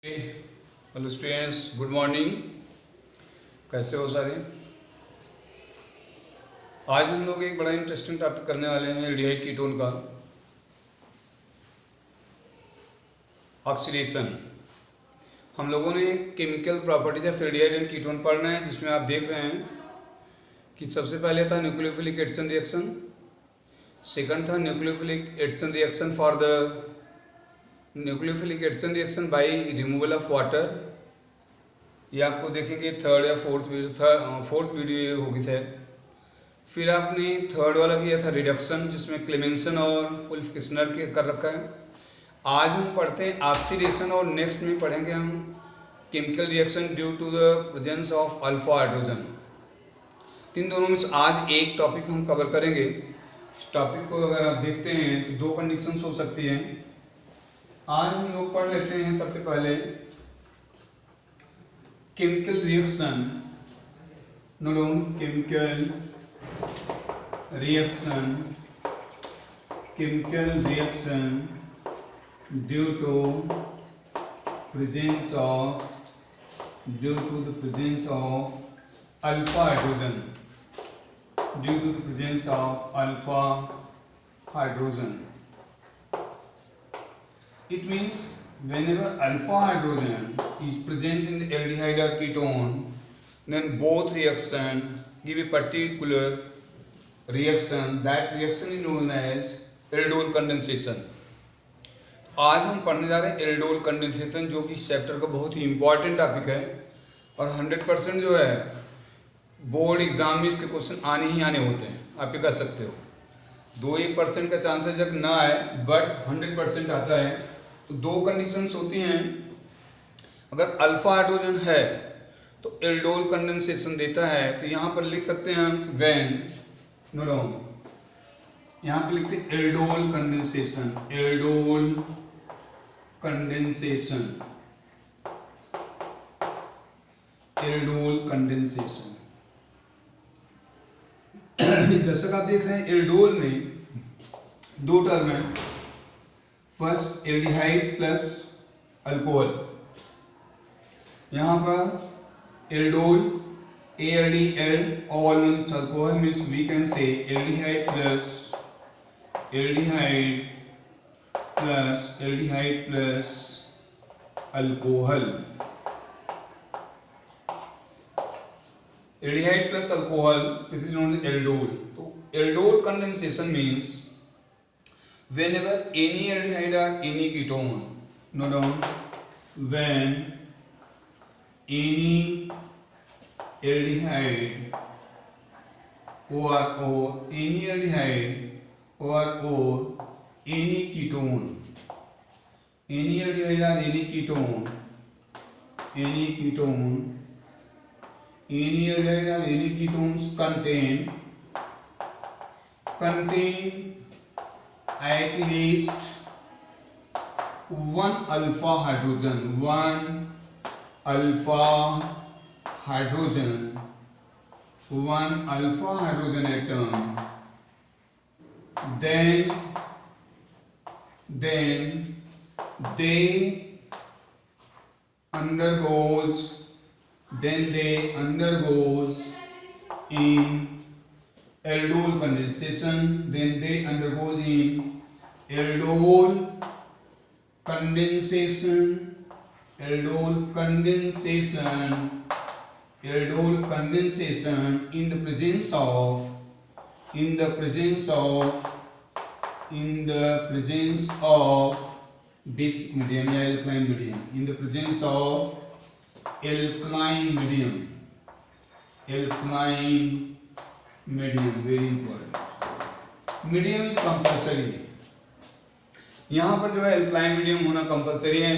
Hello students, good morning. कैसे हो सारे? आज हम लोग एक बड़ा इंटरेस्टिंग टॉपिक करने वाले हैं एल्डिहाइड कीटोन का ऑक्सीडेशन। हम लोगों ने chemical properties of aldehyde and ketone पढ़ना है, जिसमें आप देख रहे हैं कि सबसे पहले था न्यूक्लियोफिलिक एडिशन रिएक्शन, सेकंड था nucleophilic addition reaction for the nucleophilic addition reaction by removal of water. ये आपको देखेंगे थर्ड या फोर्थ वीडियो ये होगी शायद। फिर आपने थर्ड वाला किया था रिडक्शन, जिसमें क्लेमेंसन और उल्फ किस्नर के कर रखा है। आज हम पढ़ते हैं ऑक्सीडेशन और नेक्स्ट में पढ़ेंगे हम chemical reaction due to the presence of alpha hydrogen. इन दोनों में से आज एक टॉपिक हम कवर करेंगे। इस टॉपिक को अगर आप देखते हैं तो दो कंडीशंस हो सकती हैं। आज हम लोग पढ़ लेते हैं सबसे पहले chemical reaction, chemical reaction due to presence of alpha hydrogen. It means whenever alpha hydrogen is present in the aldehyde or ketone, then both reaction give a particular reaction. That reaction is known as aldol condensation. आज हम पढ़ने जा रहे हैं aldol condensation, जो कि इस chapter का बहुत ही इंपॉर्टेंट टॉपिक है और 100% जो है बोर्ड एग्जाम में इसके क्वेश्चन आने ही आने होते हैं। आप ये कह सकते हो 2-1% का चांसेस जब ना आए, बट 100% आता है। तो दो कंडीशंस होती हैं। अगर अल्फा हाइड्रोजन है तो एल्डोल कंडेंसेशन देता है। तो यहाँ पर लिख सकते हैं हम यहाँ पे लिखते हैं एल्डोल कंडेंसेशन। जैसा कि आप देख रहे हैं एल्डोल में दो टर्म है। First aldehyde plus alcohol. यहाँ पर aldol ALDL all means alcohol means we can say aldehyde plus alcohol. Aldehyde plus alcohol, this is known as aldol. So aldol condensation means whenever any aldehyde or any ketone, when any aldehyde or any ketone, ketones contain at least one alpha hydrogen atom, then they undergoes in aldol condensation. Aldol condensation in the presence of basic medium या alkaline medium. In the presence of alkaline medium, very important. Medium is compulsory. यहाँ पर जो है alkaline medium होना compulsory है।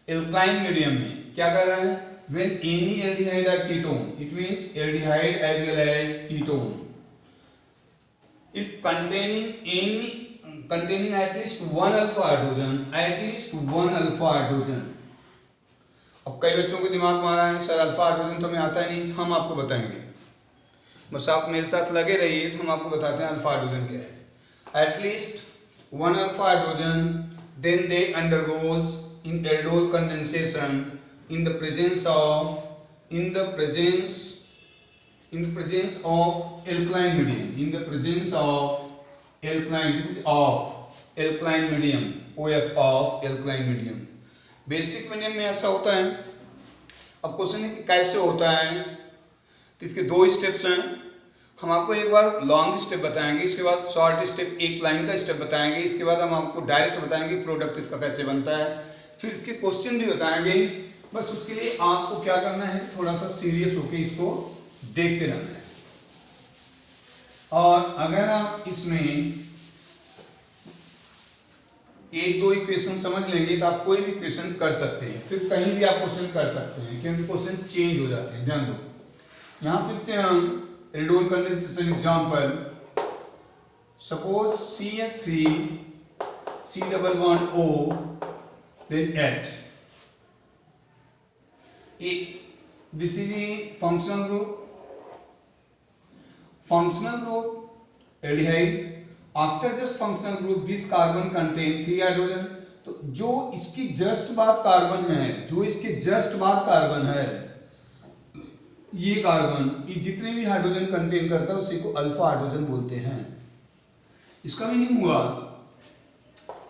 Alkaline medium में क्या कर रहा है? When any aldehyde or ketone, it means aldehyde as well as ketone, if containing at least one alpha hydrogen, अब कई बच्चों को दिमाग में आ रहा है सर अल्फा हाइड्रोजन तो हमें आता ही नहीं, हम आपको बताएंगे। बस आप मेरे साथ लगे रहिए तो हम आपको बताते हैं अल्फा हाइड्रोजन क्या है। At least one alpha hydrogen, then they undergoes in aldol condensation in the presence of alkaline medium, in the presence of alkaline, this is of alkaline medium, OF of alkaline medium. Basic medium में ऐसा होता है. अब question है कि कैसे होता है, तो इसके दो स्टेप्स हैं. हम आपको एक बार लॉन्ग स्टेप बताएंगे, इसके बाद शॉर्ट स्टेप एक लाइन का स्टेप बताएंगे, इसके बाद हम आपको डायरेक्ट बताएंगे प्रोडक्ट इसका कैसे बनता है, फिर इसके क्वेश्चन भी बताएंगे. बस उसके लिए आपको क्या करना है, थोड़ा सा सीरियस होकर इसको देखते रहना है. और अगर आप इसमें एक दो इक्वेशन समझ लेंगे तो आप कोई भी इक्वेशन कर सकते हैं, फिर कहीं भी आप क्वेश्चन कर सकते हैं, क्योंकि क्वेश्चन चेंज हो जाते हैं. ध्यान दो, यहां फिरते हैं हम aldol condensation example. Suppose CH3 C double bond O then H. This is the functional group. Functional group aldehyde. After just functional group, this carbon contain 3 hydrogen. तो जो इसकी जस्ट बाद कार्बन है, जो इसके जस्ट बाद कार्बन है, ये कार्बन ये जितने भी हाइड्रोजन कंटेन करता है उसी को अल्फा हाइड्रोजन बोलते हैं. इसका मीनिंग हुआ,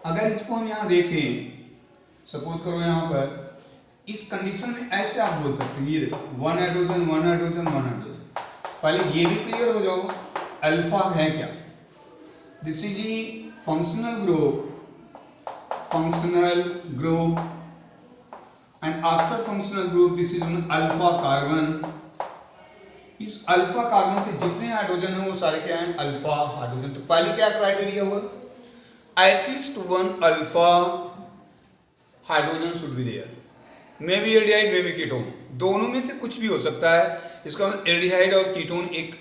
अगर इसको हम यहाँ देखें, सपोज करो यहाँ पर इस कंडीशन में ऐसे आप बोल सकते हैं, ये देखो 1 हाइड्रोजन 1 हाइड्रोजन 1 हाइड्रोजन. पहले ये भी क्लियर हो जाओ अल्फा है क्या. This is the functional group and after functional group this is alpha carbon. इस अल्फा कार्बन से जितने हाइड्रोजन है वो सारे क्या हैं, अल्फा हाइड्रोजन. तो पहले क्या क्राइटेरिया हुआ, at least 1 alpha hydrogen should be there. May be aldehyde may be ketone, दोनों में से कुछ भी हो सकता है. इसका मतलब एल्डिहाइड और कीटोन एक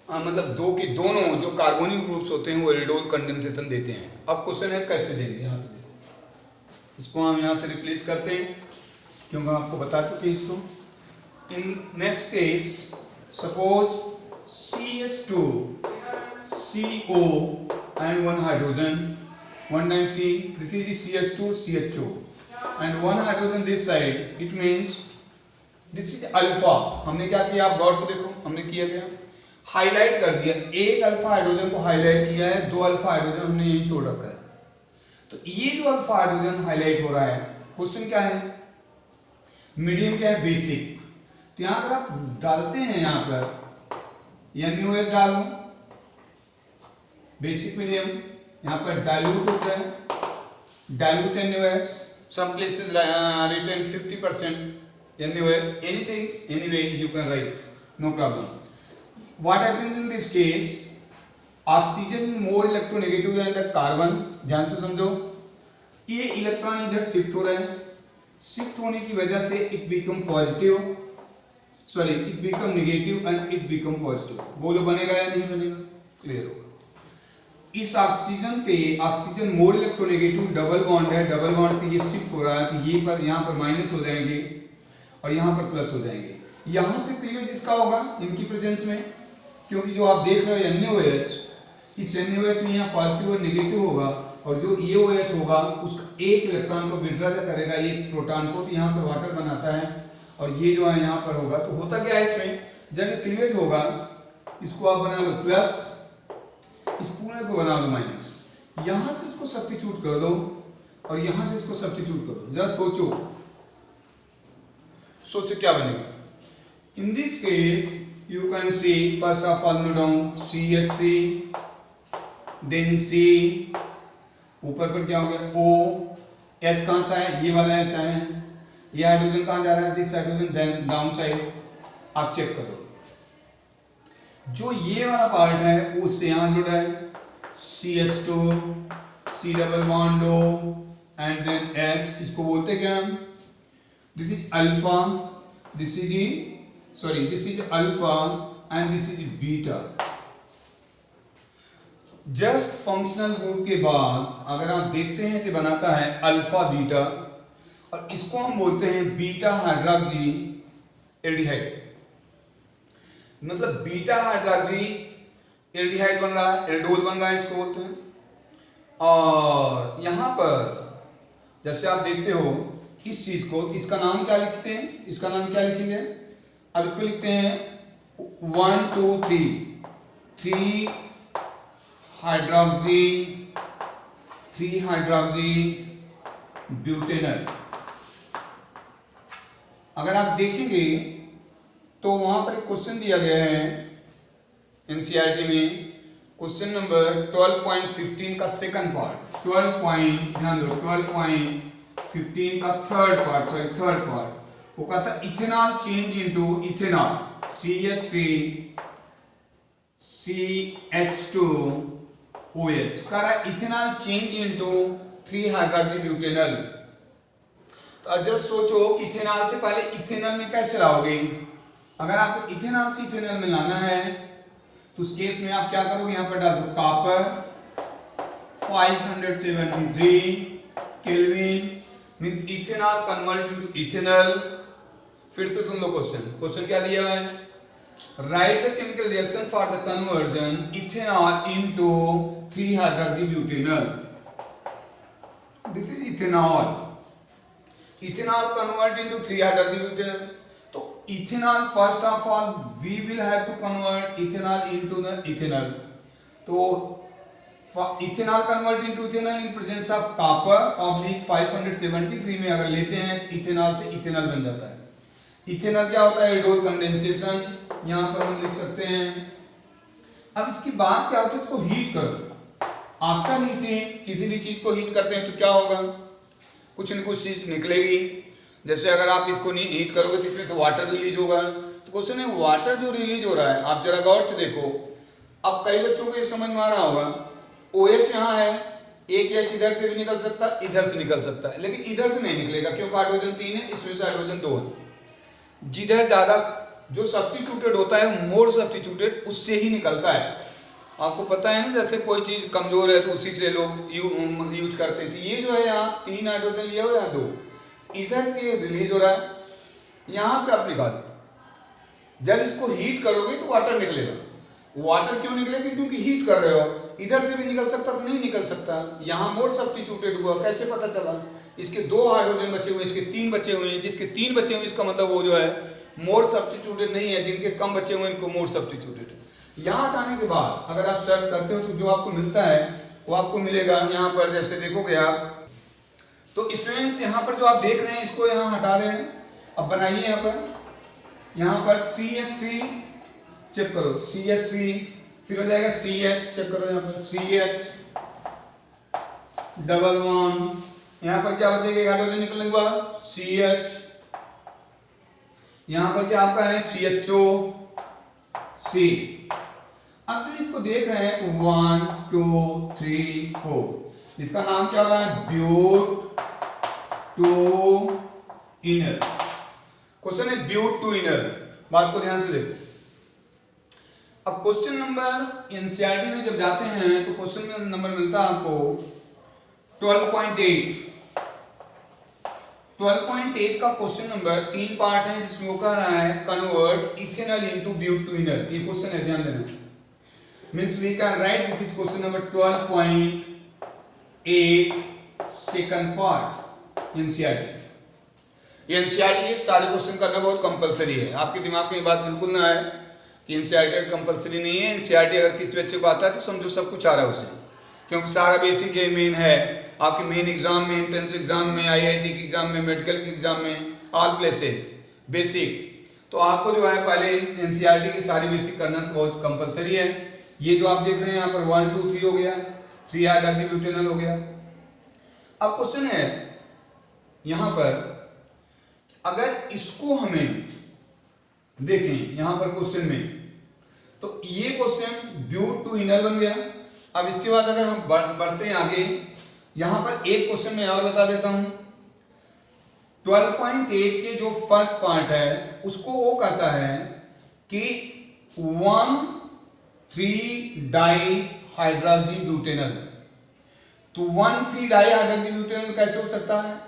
मतलब दो के दोनों जो कार्बोनिल ग्रुप्स होते हैं वो एल्डोल कंडेंसेशन देते हैं. अब क्वेश्चन है कैसे देंगे. यहाँ पे देखो, इसको हम यहाँ से रिप्लेस करते हैं क्योंकि हम आपको बता चुके हैं इसको. In next case suppose CH2 CO and 1 hydrogen, 1 times C, this is the CH2 CH2 and 1 hydrogen this side, it means this is alpha. हमने क्या किया, आप गौर से देखो, हमने किया क्या, हाईलाइट कर दिया. एक अल्फा हाइड्रोजन को हाईलाइट किया है, 2 अल्फा हाइड्रोजन हमने यही छोड़ रखा है. तो ये जो अल्फा हाइड्रोजन हाईलाइट हो रहा है, क्वेश्चन क्या है, मीडियम क्या है, बेसिक. तो यहां अगर आप डालते हैं यहाँ पर NaOH डाल दो, बेसिक मीडियम. यहाँ पर डाइल्यूट होता है, dilute NaOH. Some places written 50% NaOH. Anything, anyway you can write, no problem. What happens in this case, oxygen more electronegative than the carbon. ध्यान से समझो, ये इलेक्ट्रॉन इधर शिफ्ट हो रहा है, शिफ्ट होने की वजह से it become positive, sorry it become negative and it become positive. बोलो बनेगा या नहीं बनेगा, क्लियर होगा. इस ऑक्सीजन के, oxygen more electronegative, double bond है, डबल बॉन्ड से ये शिफ्ट हो रहा है, तो ये पर यहाँ पर माइनस हो जाएंगे और यहाँ पर प्लस हो जाएंगे. यहाँ से क्लियर जिसका होगा इनकी प्रेजेंस में, क्योंकि जो आप देख रहे हो NaOH, इस NaOH में यहाँ पॉजिटिव और नेगेटिव होगा, और जो EOH होगा उसका एक इलेक्ट्रॉन को विड्रॉ करेगा एक प्रोटॉन को, तो यहाँ पर वाटर बनाता है. और ये जो है यहाँ पर होगा, तो होता क्या है इसमें, जब क्लीवेज होगा इसको आप बना लो प्लस, इस पूरे को बना लो माइनस. यहां से इसको सब्स्टिट्यूट कर दो और यहां से इसको सब्स्टिट्यूट कर दो. जरा सोचो क्या बनेगा. In this case you can see first of all note down CH3 then C, ऊपर पर क्या हो गया O, H कहां से है, ये वाला H है. ये हाइड्रोजन कहां जा रहा है, दिस हाइड्रोजन डाउन साइड. आप चेक करो, जो ये वाला पार्ट है वो उससे यहां जुड़ा है, CH2 C double bond O and then H. इसको बोलते क्या हम, this is alpha, this is alpha and this is beta. Just functional group के बाद अगर आप देखते हैं कि बनाता है अल्फा बीटा, और इसको हम बोलते हैं बीटा हाइड्रोक्सी एल्डिहाइड. मतलब बीटा हाइड्रोक्सी एल्डिहाइड बन रहा है, एल्डोल बन रहा है, इसको बोलते हैं. और यहां पर जैसे आप देखते हो इस चीज को, इसका नाम क्या लिखते हैं, इसका नाम क्या लिखेंगे, अब इसको लिखते हैं 1 2 3 हाइड्रोक्सी ब्यूटेनल। अगर आप देखेंगे तो वहां पर एक क्वेश्चन दिया गया है एनसीईआरटी में, क्वेश्चन नंबर 12.15 का सेकंड पार्ट, 12.15 का थर्ड पार्ट, वो कहता है ethanol change into ethanol CH3CH2OH, कह रहा है ethanol change into 3 hydroxy butanal. तो जस्ट सोचो इथेनॉल से पहले इथेनॉल में कैसे लाओगे, अगर आपको इथेनॉल से इथेनॉल में लाना है तो उस केस में आप क्या करोगे, यहां पर डाल दो copper 573 kelvin, means ethanol convert to ethanol. फिर से सुन लो क्वेश्चन क्या दिया है, write the chemical reaction for the conversion ethanol into 3 hydroxy butanol. This is ethanol convert into 3 hydroxy butanol। तो ethanol first of all we will have to convert ethanol into the ethanol. तो ethanol convert into ethanol in presence of copper oblique 573 में अगर लेते हैं तो ethanol से ethanol बन जाता है। इथेनॉल क्या होता है, एल्डोल कंडेंसेशन, यहां पर हम लिख सकते हैं। अब इसकी बात क्या होती है, इसको हीट करो। आफ्टर हीटिंग किसी भी चीज को हीट करते हैं तो क्या होगा, कुछ न कुछ चीज निकलेगी। जैसे अगर आप इसको नहीं हीट करोगे तो इसमें से वाटर रिलीज होगा। तो क्वेश्चन है वाटर जो रिलीज हो रहा है, आप जरा गौर से देखो। अब कई बच्चों को ये समझ में आ रहा होगा, OH यहाँ है, एक H इधर से भी निकल सकता है, इधर से निकल सकता है, लेकिन इधर से नहीं निकलेगा क्योंकि हाइड्रोजन 3 है, इसमें से हाइड्रोजन 2 है। जिधर ज्यादा जो सब्स्टिट्यूटेड होता है, मोर सब्स्टिट्यूटेड, उससे ही निकलता है। आपको पता है ना, जैसे कोई चीज कमजोर है तो उसी से लोग यूज करते थे। ये जो है यहाँ 3 हाइड्रोजन लिया हो या 2, इधर से रिलीज हो रहा है, यहां से आप निकाल। जब इसको हीट करोगे तो वाटर निकलेगा। वाटर क्यों निकलेगा, क्योंकि हीट कर रहे हो। इधर से भी निकल सकता तो नहीं निकल सकता, यहाँ मोर सब्स्टिट्यूटेड हुआ। कैसे पता चला, इसके 2 हाइड्रोजन बचे हुए, इसके 3 बचे हुए हैं। जिसके 3 बचे हुए इसका मतलब वो जो है मोर सब्स्टिट्यूटेड नहीं है, जिनके कम बचे हुए इनको मोर सब्स्टिट्यूटेड है। यहाँ आने के बाद अगर आप सर्च करते हो तो जो आपको मिलता है वो आपको मिलेगा यहाँ पर। जैसे देखोगे आप तो स्टूडेंट्स, यहाँ पर जो आप देख रहे हैं इसको यहाँ हटा रहे हैं। अब बनाइए यहाँ पर CH3 चेक करो, CH3, फिर हो जाएगा CH, चेक करो यहाँ पर CH डबल बॉन्ड, यहाँ पर क्या बचेगा, हाइड्रोजन निकलने के बाद CH, यहाँ पर क्या आपका है CHO C। अब तो इसको देख रहे हैं 1 2 3 4, इसका नाम क्या हो रहा है, ब्यूटेनॉल। क्वेश्चन है ब्यूटेनॉल, बात को ध्यान से देखो। अब क्वेश्चन नंबर एनसीईआरटी में जब जाते हैं तो क्वेश्चन नंबर मिलता है आपको 12.8। 12.8 का क्वेश्चन नंबर 3 पार्ट है, जिसमें वो कह रहा है कन्वर्ट इथेनॉल इनटू ब्यूटेनॉल। ये क्वेश्चन है, ध्यान देना। Means we can write this is question number 12.8 second part NCERT. NCERT ये सारे क्वेश्चन करना बहुत कंपलसरी है। आपके दिमाग में ये बात बिल्कुल ना आए कि एनसीईआरटी कंपलसरी नहीं है। एनसीईआरटी अगर किसी बच्चे को आता है तो समझो सब कुछ आ रहा है उसे, क्योंकि सारा बेसिक ये मेन है। आपके मेन एग्जाम में, एंट्रेंस एग्जाम में, आईआईटी के एग्जाम में, मेडिकल के एग्जाम में, ऑल प्लेसेस बेसिक। तो आपको जो है पहले एनसीईआरटी की सारी बेसिक करना बहुत कंपलसरी है। ये जो आप देख रहे हैं यहाँ पर 1 2 3 हो गया, 3 हाइड्रोक्सी ब्यूटेनॉल हो गया। अब क्वेश्चन है यहाँ पर, अगर इसको हमें देखें यहाँ पर क्वेश्चन में, तो ये क्वेश्चन ब्यूटेनॉल बन गया। अब इसके बाद अगर हम बढ़ते हैं आगे, यहां पर एक क्वेश्चन मैं और बता देता हूं। 12.8 के जो फर्स्ट पार्ट है उसको वो कहता है कि 1,3 डाई हाइड्रोक्सी ब्यूटेनॉल। तो 1,3 डाई हाइड्रोक्सी ब्यूटेनॉल कैसे हो सकता है,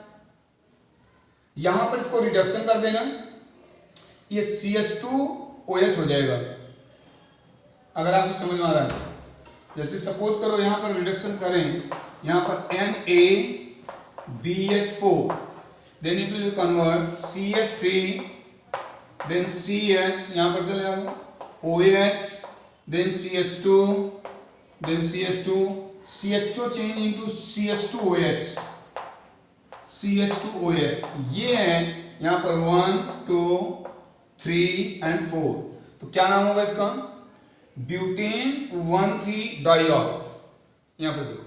यहां पर इसको रिडक्शन कर देना, ये CH2OH हो जाएगा। अगर आपको समझ में आ रहा है, जैसे सपोज करो यहां पर रिडक्शन करें, यहां पर Na BH4, then it will convert CH3, then CH, यहाँ पर चले जाओ, OH, then CH2, then CH2, CHO change into CH2OH, CH2OH, ये है यहाँ पर 1, 2, 3 and 4। तो क्या नाम होगा इसका? Butane 1,3 diol. यहाँ पर देखो,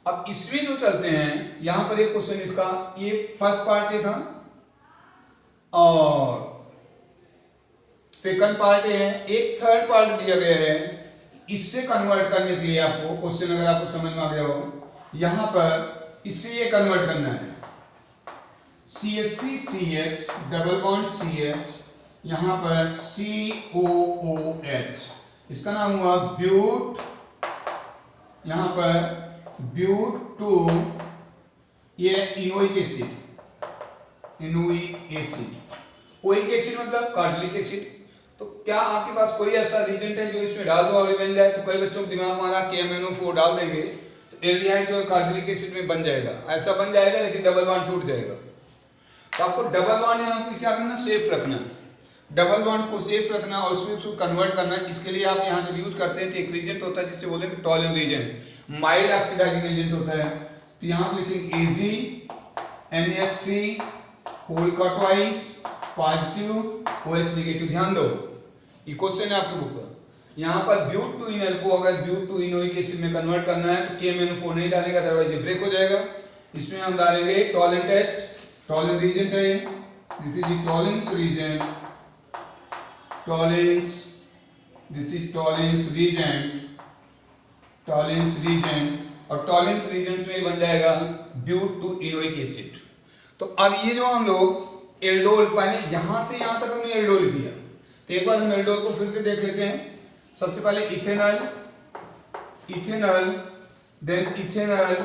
अब इसमें जो चलते हैं, यहां पर एक क्वेश्चन इसका, ये फर्स्ट पार्ट ये था और सेकंड पार्ट ये है, एक थर्ड पार्ट दिया गया है। इससे कन्वर्ट करने के लिए आपको क्वेश्चन अगर आपको समझ में आ गया हो, यहां पर इससे ये कन्वर्ट करना है, CH3CH डबल बॉन्ड CH, यहां पर COOH, इसका नाम हुआ ब्यूट, यहां पर ब्यूट टू, ये इनोइक एसिड, इनोइक एसिड, ओइक एसिड मतलब कार्बोनिक एसिड। तो क्या आपके पास कोई ऐसा रिएजेंट है जो इसमें डाल दो और बन जाए? तो कई बच्चों के दिमाग में आ रहा KMNO4 डाल देंगे तो एल्डिहाइड जो कार्बोनिक एसिड में बन जाएगा, ऐसा बन जाएगा, लेकिन डबल बॉन्ड टूट जाएगा। तो आपको डबल बॉन्ड यहाँ से क्या करना, सेफ रखना, डबल बॉन्ड को सेफ रखना और उसको कन्वर्ट करना। इसके लिए आप यहाँ जब यूज करते हैं तो एक रीजेंट होता है जिससे बोलेंगे Tollen reagent, mild oxidising agent होता है। तो यहाँ पे लिखेंगे AgNH3 होल का ट्वाइस पॉजिटिव OH नेगेटिव। ध्यान दो, ये क्वेश्चन है आपके बुक पर। यहाँ पर ब्यूट टू इनल को अगर ब्यूट टू इनोइक एसिड में कन्वर्ट करना है तो KMNO4 नहीं डालेगा, अदरवाइज ये ब्रेक हो जाएगा। इसमें हम डालेंगे टॉलन टेस्ट, टॉलन रीजेंट है, this is the Tollens reagent, Tollens, this is Tollens reagent, Tollens reagent, और टॉलेंस रीजेंट में बन जाएगा ब्यूट टू इनोइक एसिड। तो अब ये जो हम लोग एल्डोल, पहले यहां से यहां तक हमने एल्डोल किया, तो एक बार हम एल्डोल को फिर से देख लेते हैं। सबसे पहले ethanol, ethanol, then ethanol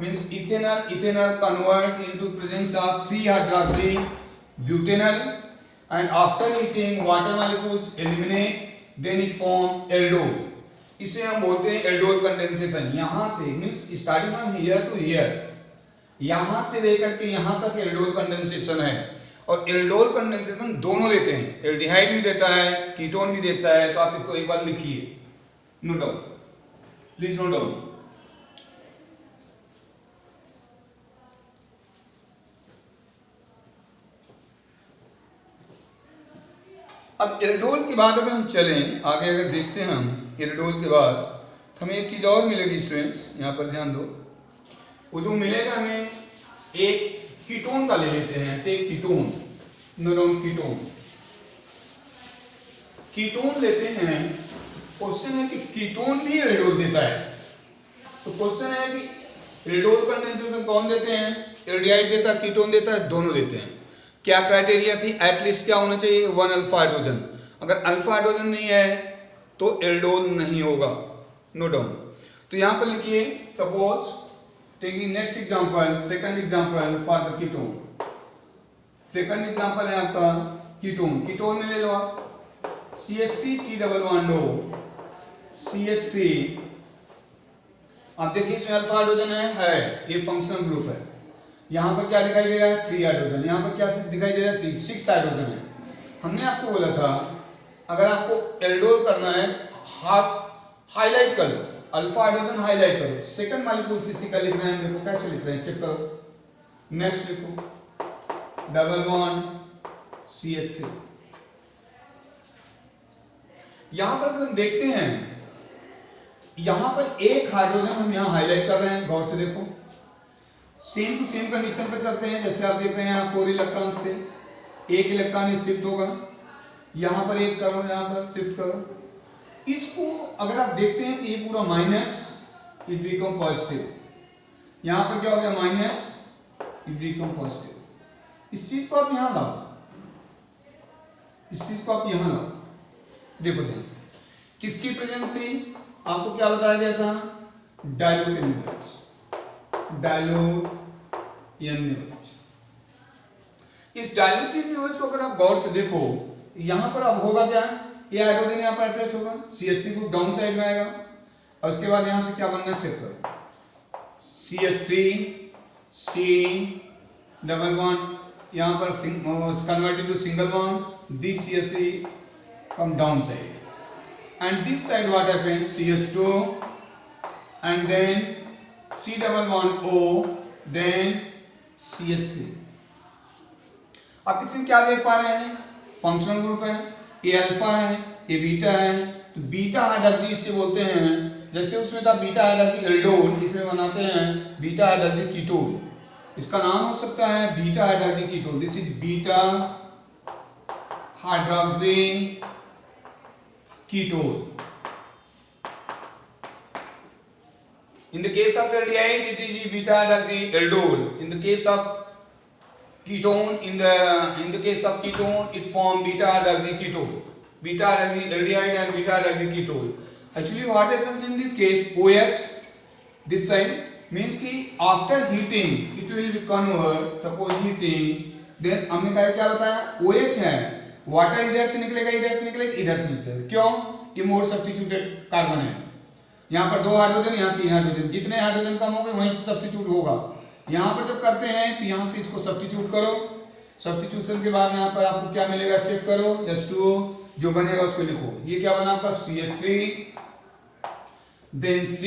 means ethanol, ethanol convert into presence of 3 hydroxy butanol and after heating water molecules eliminate, then it form aldol. इसे हम बोलते हैं एल्डोल कंडेंसेशन। यहां से means starting from here to here, यहां से लेकर के यहां तक एल्डोल कंडेंसेशन है। और एल्डोल कंडेंसेशन दोनों लेते हैं, एल्डिहाइड भी देता है, कीटोन भी देता है। तो आप इसको एक बार लिखिए, note down, please note down. अब एल्डोल के बाद अगर हम चलें आगे, अगर देखते हैं हम एल्डोल के बाद, तो हमें एक चीज और मिलेगी स्टूडेंट्स, यहाँ पर ध्यान दो। वो जो मिलेगा हमें, एक कीटोन का ले लेते हैं, एक कीटोन, नोन कीटोन, कीटोन लेते हैं। क्वेश्चन है कि कीटोन भी एल्डोल देता है। तो क्वेश्चन है कि एल्डोल कंडेंसेशन कौन देते हैं? एल्डिहाइड देता है, कीटोन देता है, दोनों देते हैं। क्या क्राइटेरिया थी? एटलीस्ट क्या होना चाहिए? 1 अल्फा हाइड्रोजन। अगर अल्फा हाइड्रोजन नहीं है तो एल्डोल नहीं होगा, नो डाउट। तो यहां पर लिखिए, suppose taking next example, second example for the ketone. Second example है आपका कीटोन। कीटोन में ले लो आप CH3C double bond O, CH3। आप देखिए इसमें अल्फा हाइड्रोजन है, ये फंक्शनल ग्रुप है। यहां पर क्या दिखाई दे रहा है? 3 हाइड्रोजन। यहां पर क्या दिखाई दे रहा है? 6 हाइड्रोजन है। हमने आपको बोला था अगर आपको एल्डोल करना है, हाफ हाईलाइट कर लो, अल्फा हाइड्रोजन हाईलाइट करो, सेकंड मॉलिक्यूल CC का लिख रहे हैं, देखो कैसे लिख रहे हैं, चेक करो। नेक्स्ट लिखो, डबल बॉन्ड CH3। यहां पर अगर हम देखते हैं, यहां पर एक हाइड्रोजन हम यहां हाईलाइट कर रहे हैं, गौर से देखो। सेम टू सेम कंडीशन पे चलते हैं, जैसे आप देख रहे हैं यहाँ 4 इलेक्ट्रॉन्स थे, एक इलेक्ट्रॉन शिफ्ट होगा, यहां पर एक करो, यहां पर शिफ्ट करो। इसको अगर आप देखते हैं तो ये पूरा माइनस, इट बिकम पॉजिटिव। यहां पर क्या हो गया? Minus, it become positive. इस चीज को आप यहां लाओ, इस चीज को आप यहां लाओ, देखो ध्यान से। किसकी प्रेजेंस थी? आपको क्या बताया गया था? Dilute NaOH, dilute NaOH। इस डाइल्यूट NaOH को अगर आप गौर से देखो, यहां पर अब होगा क्या? ये हाइड्रोजन यहां पर अटैच होगा, CH3 ग्रुप डाउन साइड में आएगा, और उसके बाद यहां से क्या बनना चेक करो, CH3 C double bond, यहाँ पर converted to single bond, this CH3 come down side, and this side what happens, CH2 and then C double bond O, then CH3. आप इसमें क्या देख पा रहे हैं, फंक्शनल ग्रुप है, ये अल्फा है, ये बीटा है, तो बीटा हाइड्रोक्सी इससे बोलते हैं, जैसे उसमें था बीटा हाइड्रोक्सी एल्डोल, इसमें बनाते हैं बीटा हाइड्रोक्सी कीटोन, इसका नाम हो सकता है beta hydroxy ketone, this is beta hydroxy ketone. In the case of aldehyde, it is beta hydroxy aldol. In the case of ketone, in the case of ketone, it form beta hydroxy ketone. Beta hydroxy aldehyde and beta hydroxy ketone. Actually, what happens in this case? OH this side means कि after heating it will be convert. Suppose heating, then हमने क्या बताया? OH है. Water इधर से निकलेगा, इधर से निकलेगा, इधर से निकलेगा. क्यों? ये मोड सब्स्टिट्यूटेड कार्बन है. यहाँ पर 2 हाइड्रोजन, यहाँ 3 हाइड्रोजन, जितने हाइड्रोजन कम हो गए वहीं से सब्स्टिट्यूट होगा. यहाँ पर जब करते हैं तो यहाँ से इसको सब्स्टिट्यूट करो, सब्स्टिट्यूशन के बाद यहाँ पर आपको क्या मिलेगा चेक करो, H2O जो बनेगा उसको लिखो. ये क्या बना आपका CH3, then C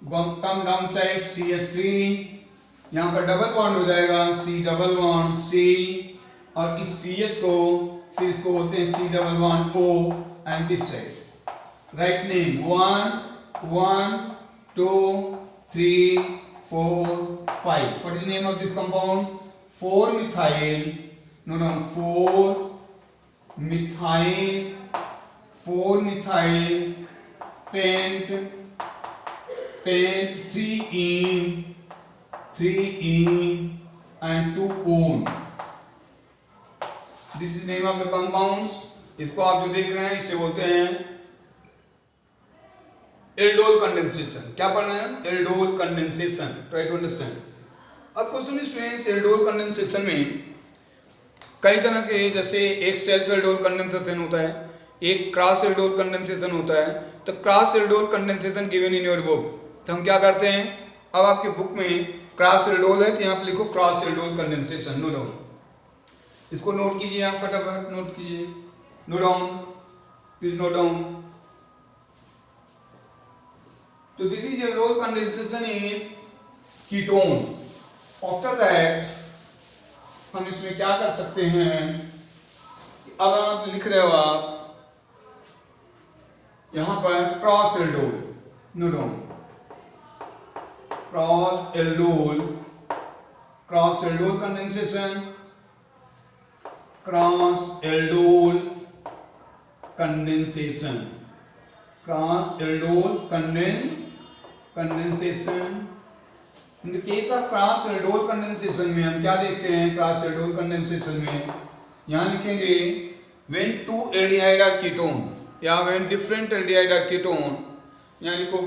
come down side CH3, यहाँ पर डबल बॉन्ड हो जाएगा C डबल बॉन्ड C, और इस CH को फिर इसको बोलते हैं C double bond O, and this side write name 1 1 2 3 4 5. What is the name of this compound? 4 methyl, no 4 methyl pent 3 and 2 one. This is name of the compounds. इसको आप जो देख रहे हैं इसे बोलते हैं एल्डोल कंडेंसेशन. क्या पढ़ना है? Aldol condensation. Try to understand. अब क्वेश्चन स्टूडेंट्स, एल्डोल कंडेंसेशन में कई तरह के, जैसे एक सेल्फ एल्डोल कंडेंसेशन होता है, एक क्रॉस एल्डोल कंडेंसेशन होता है. तो cross aldol condensation given in your book. तो हम क्या करते हैं, अब आपके बुक में क्रॉस एल्डोल है तो यहाँ पे लिखो cross aldol condensation. Note down, इसको नोट कीजिए आप, फटाफट नोट कीजिए. Note down, please note down. तो this is aldol condensation in ketone. After that हम इसमें क्या कर सकते हैं, अब आप लिख रहे हो आप यहां पर cross aldol. Note down, cross aldol condensation, cross aldol condensation, cross aldol condensation. In the case of cross aldol condensation में हम क्या देखते हैं, cross aldol condensation में यहाँ लिखेंगे when two aldehyde are ketone, या when different aldehyde are ketone, यहाँ लिखो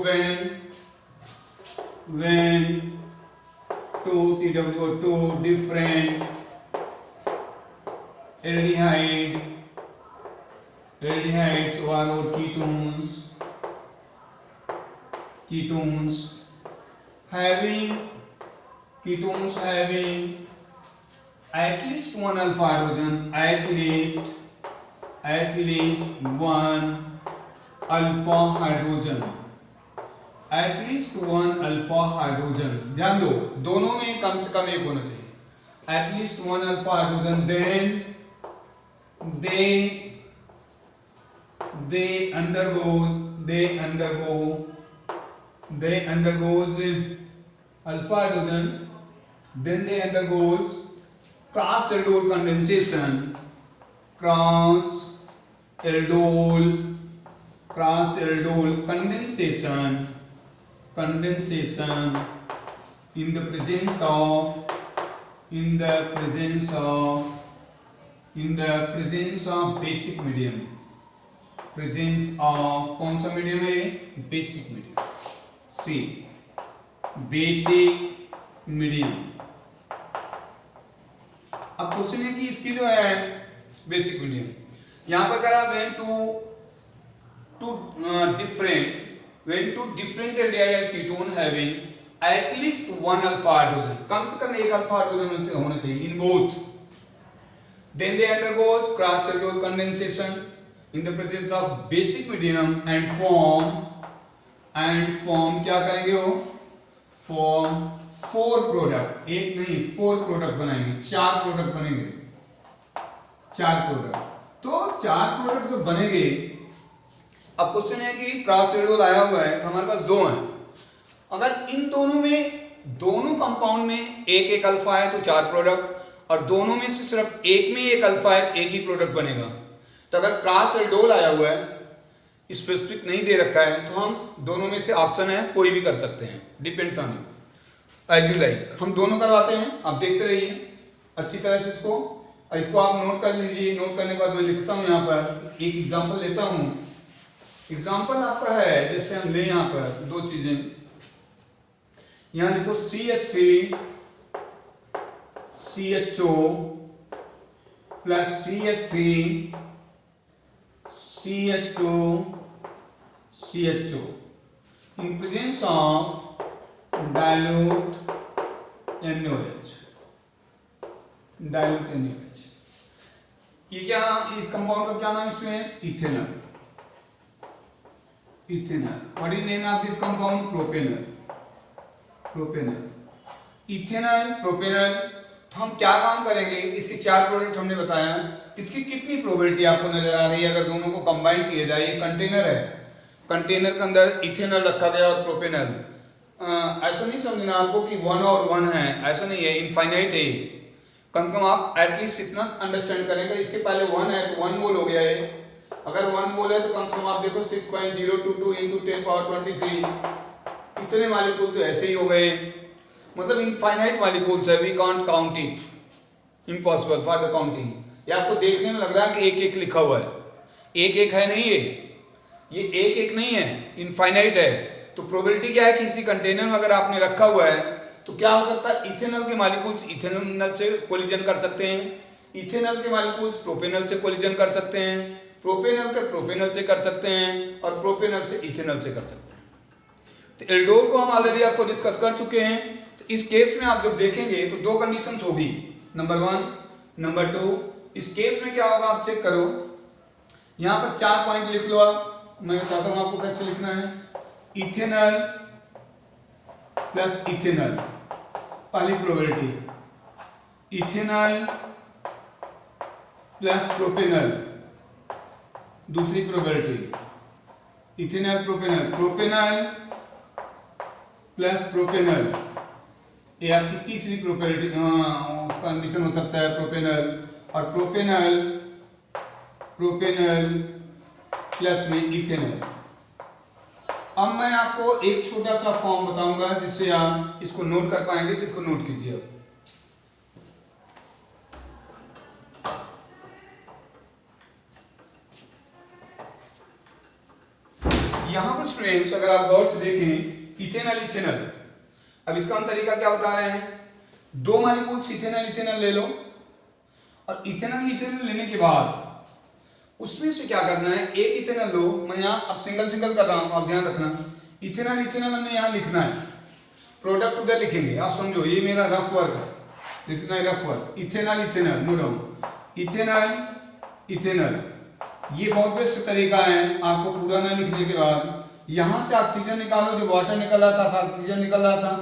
when two TWO2 different aldehydes or ketones having at least one alpha hydrogen, at least one alpha hydrogen, ध्यान दो, दोनों में कम से कम एक होना चाहिए. at least one alpha hydrogen, then they undergoes alpha hydrogen, then they undergoes cross aldol condensation, condensation in the presence of basic medium. presence of कौन सा मीडियम है? Basic medium. See basic medium. अब question है कि इसकी जो है basic medium, यहां पर करा when two different aldehyde ketone having at least one alpha hydrogen, कम से कम एक अल्फा हाइड्रोजन होना चाहिए in both. Then they undergoes cross-cellulose condensation in the presence of basic medium and form क्या करेंगे वो? Form 4 प्रोडक्ट, एक नहीं 4 प्रोडक्ट बनाएंगे, 4 प्रोडक्ट बनेंगे, 4 प्रोडक्ट. तो 4 प्रोडक्ट जो बनेंगे, अब क्वेश्चन है कि क्रॉस-सेलुलोज आया हुआ है तो हमारे पास 2 हैं. अगर इन दोनों में, दोनों कंपाउंड में एक एक अल्फा है तो 4 प्रोडक्ट, और दोनों में से सिर्फ एक में एक अल्फा है तो एक ही प्रोडक्ट बनेगा. तो अगर क्रॉस-सेलुलोज आया हुआ है, स्पेसिफिक नहीं दे रखा है, तो हम दोनों में से ऑप्शन है कोई भी कर सकते हैं, depends on you as you like. हम दोनों करवाते हैं, आप देखते रहिए अच्छी तरह से इसको आप नोट कर लीजिए. नोट करने के बाद मैं लिखता हूँ यहाँ पर एक एग्जाम्पल लेता हूँ. एग्जाम्पल आपका है, जैसे हम ले यहाँ पर 2 चीजें, यहाँ लिखो CH3 CHO plus CH3 CH2 CHO in presence of dilute NaOH. dilute NaOH. ये क्या, इस कंपाउंड का क्या नाम students? Ethanol. Ethanol. What is name of this compound? Propanol. Propanol. Ethanol, propanol. तो हम क्या काम करेंगे, इसके 4 प्रोडक्ट हमने बताया, इसकी कितनी प्रोबेबिलिटी आपको नजर आ रही है अगर दोनों को कंबाइन किया जाए? ये कंटेनर है, कंटेनर के अंदर इथेनॉल रखा गया और प्रोपेनॉल. ऐसा नहीं समझना आपको कि 1 और 1 है, ऐसा नहीं है, इनफाइनाइट है. कम से कम आप एटलीस्ट इतना अंडरस्टैंड करेंगे, इसके पहले 1 है तो 1 मोल हो गया है. अगर 1 मोल है तो कम से कम आप देखो 6.022 × 10⁻23 इतने मॉलिक्यूल तो ऐसे ही हो गए. मतलब इनफाइनाइट मॉलिक्यूल्स है, we can't count it, impossible for the counting. ये आपको देखने में लग रहा है कि एक एक लिखा हुआ है, एक एक है नहीं, ये एक एक नहीं है, इनफाइनाइट है. तो प्रोबेबिलिटी क्या है कि इसी कंटेनर में अगर आपने रखा हुआ है तो क्या हो सकता है, इथेनॉल के मॉलिक्यूल्स इथेनॉल से कोलिजन कर सकते हैं, इथेनॉल के मॉलिक्यूल्स प्रोपेनॉल से कोलिजन कर सकते हैं, प्रोपेनॉल के प्रोपेनॉल से कर सकते हैं, और प्रोपेनॉल से इथेनॉल से कर सकते हैं. तो एल्डोल को हम ऑलरेडी आपको डिस्कस कर चुके हैं. तो इस केस में आप जब देखेंगे तो 2 कंडीशंस होगी, नंबर 1, नंबर 2. इस केस में क्या होगा आप चेक करो, यहाँ पर 4 पॉइंट लिख लो आप. मैं बताता हूँ आपको कैसे लिखना है. इथेनॉल प्लस इथेनॉल, पहली प्रोबेबिलिटी. इथेनॉल प्लस प्रोपेनॉल, दूसरी probability. Ethanol propanol, propanol plus propanol, ये आपकी तीसरी प्रोबेबिलिटी कंडीशन हो सकता है, प्रोपेनॉल. और प्रोपेनॉल प्लस में इथेनॉल. अब मैं आपको एक छोटा सा फॉर्म बताऊंगा जिससे आप इसको नोट कर पाएंगे, तो इसको नोट कीजिए आप. यहां पर स्टूडेंट्स अगर आप गौर से देखें, इथेनॉल, अब इसका हम तरीका क्या बता रहे हैं, 2 मॉलिक्यूल्स इथेनॉल ले लो, और इथेनॉल लेने के बाद उसमें से क्या करना है, एक इथेनॉल लो. मैं यहाँ अब सिंगल कर रहा हूँ, आप ध्यान रखना. इथेनॉल हमने यहाँ लिखना है, प्रोडक्ट उधर लिखेंगे, आप समझो ये मेरा रफ वर्क है, this is my rough work. Ethanol note down, ethanol ये बहुत बेस्ट तरीका है आपको पूरा ना लिखने के बाद. यहाँ से ऑक्सीजन निकालो, जो वाटर निकल रहा था, ऑक्सीजन निकल रहा था.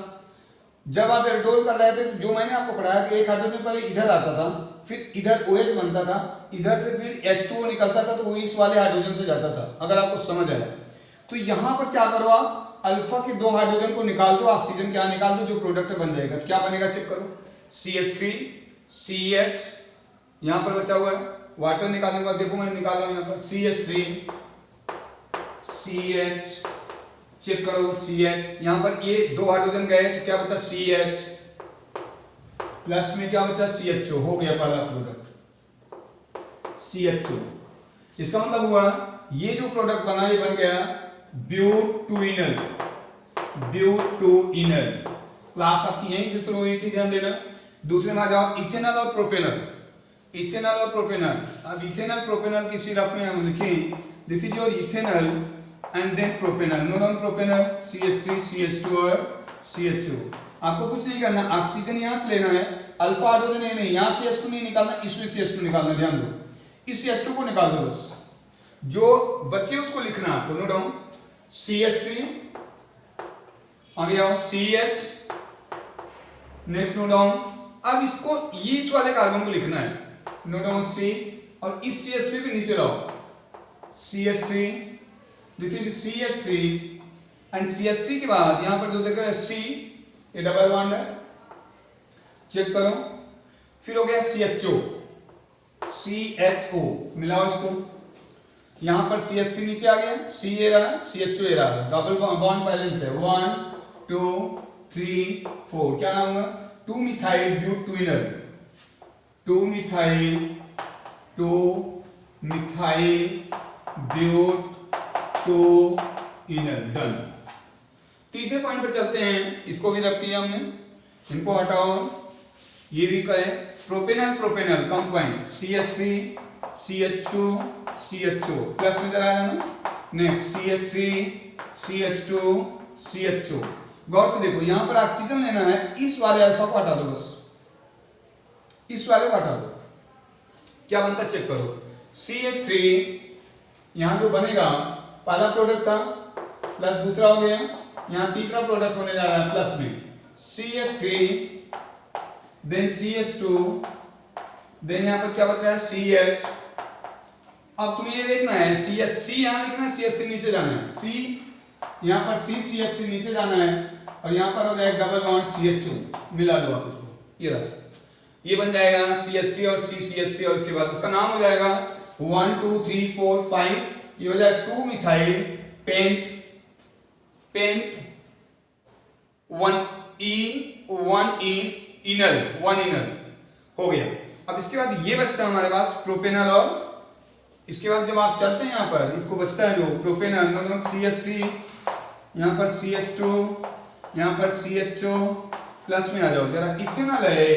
जब आप एल्डोल कर रहे थे तो जो मैंने आपको पढ़ाया कि एक हाइड्रोजन पहले इधर आता था, फिर इधर OH बनता था, इधर से फिर H2O निकलता था, तो OH वाले हाइड्रोजन से जाता था, अगर आपको समझ आया. तो यहाँ पर क्या करो, आप अल्फा के 2 हाइड्रोजन को निकाल दो, ऑक्सीजन क्या निकाल दो, जो प्रोडक्ट बन जाएगा. क्या बनेगा चेक करो, CH3 CH, यहाँ पर बचा हुआ है वाटर निकालने के बाद देखो मैं निकाल रहा हूँ यहाँ पर CH3 CH, चेक करो CH, यहाँ पर ये 2 हाइड्रोजन गए तो क्या बचा CH, प्लस में क्या बचा CHO, हो गया पहला प्रोडक्ट CHO. इसका मतलब हुआ ये जो प्रोडक्ट बना ये बन गया ब्यूटूइनल. क्लास आपकी यहीं से शुरू हुई थी, ध्यान देना. दूसरे में आ जाओ इथेनॉल और प्रोपेनॉल. अब इथेनॉल प्रोपेनॉल की सिरप में हम लिखें, this is your ethanol and then propanol. Note down propanol, CH3 CH2 और CHO। आपको कुछ नहीं करना, ऑक्सीजन यहाँ से लेना है, अल्फा हाइड्रोजन ये नहीं, यहाँ CH2 नहीं निकालना, इसमें CH2 निकालना, ध्यान दो, इस CH2 को निकाल दो बस, जो बच्चे उसको लिखना आपको, नोट डाउन, CH3 आगे आओ, CH, नेक्स्ट नोट डाउन। अब इसको ये इस वाले कार्बन को लिखना है, नोट डाउन C, और इस CH3 के नीचे लाओ CH3, this is CH3 and CH3 के बाद यहां पर जो देख रहे हैं C, ये डबल बॉन्ड है, चेक करो, फिर हो गया CHO, मिलाओ इसको, यहां पर CH3 नीचे आ गया, C ये रहा, CHO ये रहा, डबल बॉन्ड बैलेंस है, 1 2 3 4, क्या नाम है, 2-methyl butyl, 2-methyl butyl, done. तीसरे पॉइंट पर चलते हैं, इसको भी रख दिया हमने, इनको हटाओ, ये भी कहे propanal compound, CH3 CH2 CHO, plus में जरा ना, नेक्स्ट CH3 CH2 CHO। गौर से देखो, यहां पर ऑक्सीजन लेना है, इस वाले अल्फा को हटा दो बस, इस वाले को हटा दो, क्या बनता है चेक करो, CH3 यहां जो बनेगा, पहला प्रोडक्ट था प्लस दूसरा हो गया, यहां तीसरा प्रोडक्ट होने जा रहा है प्लस में, CH3 देन CH2 देन यहां पर क्या बच रहा है CH। अब तुम्हें ये देखना है CH, यहां लिखना है, CH3 नीचे जाना है, C यहां पर CH3 नीचे जाना है, और यहां पर हो जाएगा डबल बॉन्ड CHO, मिला दो आप इसको, ये रहा, ये बन जाएगा CH3 और CCH3, और इसके बाद उसका नाम हो जाएगा 1 2 3 4 5, ये हो जाएगा 2-methyl पेंट 1 इनल हो गया। अब इसके बाद ये बचता है हमारे पास प्रोपेनल, और इसके बाद जब आप चलते हैं यहाँ पर, इसको बचता है जो प्रोपेनल, मतलब CH3 यहाँ पर CH2 यहाँ पर CHO, प्लस में आ जाओ जरा, इथेनॉल है,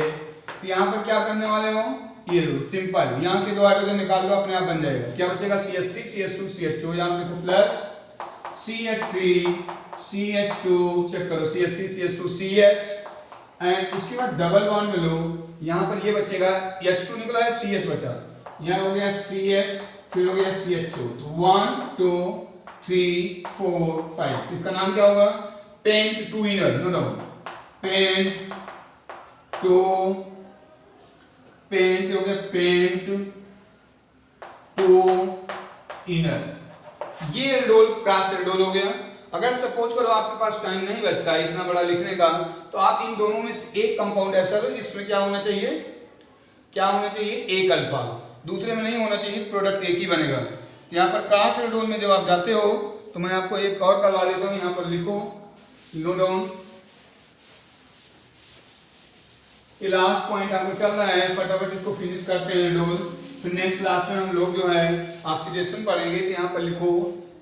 तो यहाँ पर क्या करने वाले हो, ये लो सिंपल, यहाँ के दो हाइड्रोजन निकाल दो, अपने आप बन जाएगा, क्या बचेगा CH3 CH2 CHO, यहाँ पे देखो प्लस CH3 CH2, चेक करो CH3 CH2 CH, एंड इसके बाद डबल बॉन्ड में लो, यहाँ पर ये बचेगा, H2 निकला है, CH बचा, यहाँ हो गया CH, फिर हो गया CHO, तो 1 2 3 4 5, इसका नाम क्या होगा, pent 2 enal, no doubt, pent हो गया, पेंट 2 इनर, ये एल्डोल क्लास एल्डोल हो गया। अगर सपोज करो आपके पास टाइम नहीं बचता है इतना बड़ा लिखने का, तो आप इन दोनों में से एक कंपाउंड ऐसा लो जिसमें क्या होना चाहिए, एक अल्फा, दूसरे में नहीं होना चाहिए, प्रोडक्ट एक ही बनेगा। यहाँ पर क्लास एल्डोल में जब आप जाते हो, तो मैं आपको एक और करवा देता हूँ, यहाँ पर लिखो, नो डाउन, ये लास्ट पॉइंट आपको चल रहा है, फटाफट इसको फिनिश करते हैं एल्डोल, फिर नेक्स्ट क्लास में हम लोग जो है ऑक्सीडेशन पढ़ेंगे। तो यहाँ पर लिखो,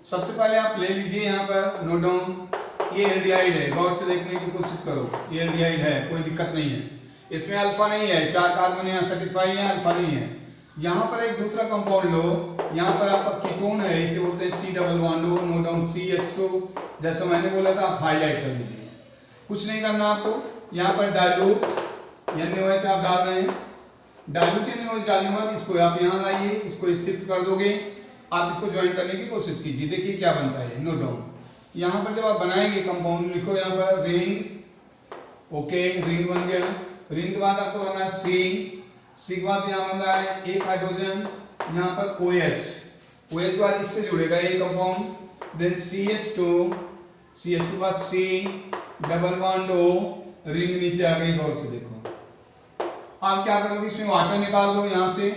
सबसे पहले आप ले लीजिए यहाँ पर नोट डाउन, ये एल्डिहाइड है, गौर से देखने की कोशिश करो, ये एल्डिहाइड है, कोई दिक्कत नहीं है, इसमें अल्फा नहीं है, 4 कार्बन यहाँ सेटिस्फाई है, अल्फा नहीं है। यहाँ पर एक दूसरा कंपाउंड लो, यहाँ पर आपका कीटोन है, इसे बोलते हैं C double bond, note down CH2, जैसा मैंने बोला था आप हाईलाइट कर लीजिए, कुछ नहीं करना आपको। यहाँ पर डाइल्यूट NaOH आप डाल रहे हैं, डाइल्यूट NaOH डालने के बाद इसको आप यहाँ लाइए, इसको शिफ्ट कर दोगे, आप इसको ज्वाइन करने की कोशिश कीजिए, देखिए क्या बनता है, नोट डाउन। यहाँ पर जब आप बनाएंगे कंपाउंड, लिखो यहाँ पर रिंग, ओके रिंग बन गया, रिंग के बाद आपको बनना है C के बाद यहाँ बन रहा है एक हाइड्रोजन, यहाँ पर OH के बाद इससे जुड़ेगा ये कंपाउंड, देन CH2 के बाद C double bond O, ring नीचे आ गई, गौर से देखो। आप क्या करोगे, इसमें वाटर निकाल दो यहाँ से,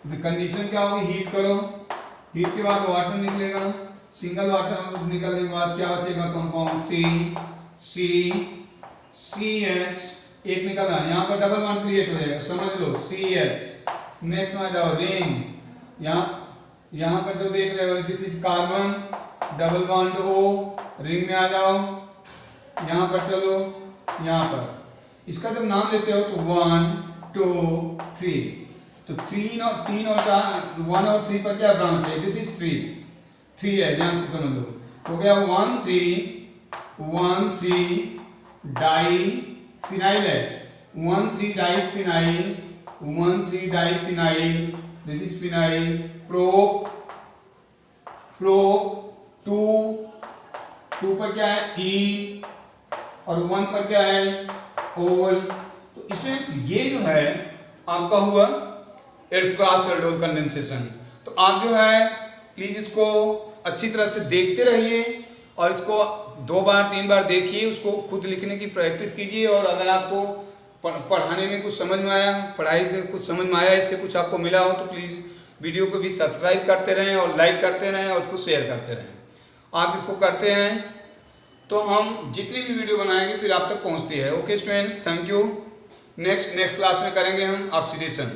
कंडीशन क्या होगी, हीट करो, हीट के बाद वाटर निकलेगा, सिंगल वाटर निकलने के बाद क्या बचेगा, कंपाउंड CH, एक निकल रहा है, यहाँ पर डबल बॉन्ड क्रिएट हो जाएगा, समझ लो CH। नेक्स्ट में आ जाओ रिंग, यहाँ पर जो देख रहे हो this is carbon, double bond O, ring में आ जाओ, यहाँ पर चलो, यहाँ पर इसका जब नाम लेते हो तो 1 2 3, तो 3 और 1 और 3 पर क्या ब्रांच है, दिस इज 3 है, ध्यान से समझ लो, हो गया 1 3 1 3, डाइफिनाइल है, one three diphenyl, one three diphenyl, this is phenyl, prop, two पर क्या है ई, और 1 पर क्या है ओल। तो स्टूडेंट्स ये जो है आपका हुआ क्रॉस एल्डोल कंडेंसेशन। तो आप जो है प्लीज इसको अच्छी तरह से देखते रहिए और इसको 2 बार 3 बार देखिए, उसको खुद लिखने की प्रैक्टिस कीजिए। और अगर आपको पढ़ाने में कुछ समझ में आया, पढ़ाई से कुछ समझ में आया, इससे कुछ आपको मिला हो तो प्लीज़ वीडियो को भी सब्सक्राइब करते रहें और लाइक करते रहें और उसको शेयर करते रहें। आप इसको करते हैं तो हम जितनी भी वीडियो बनाएंगे फिर आप तक पहुंचती है। Okay students, thank you. Next class में करेंगे हम ऑक्सीडेशन।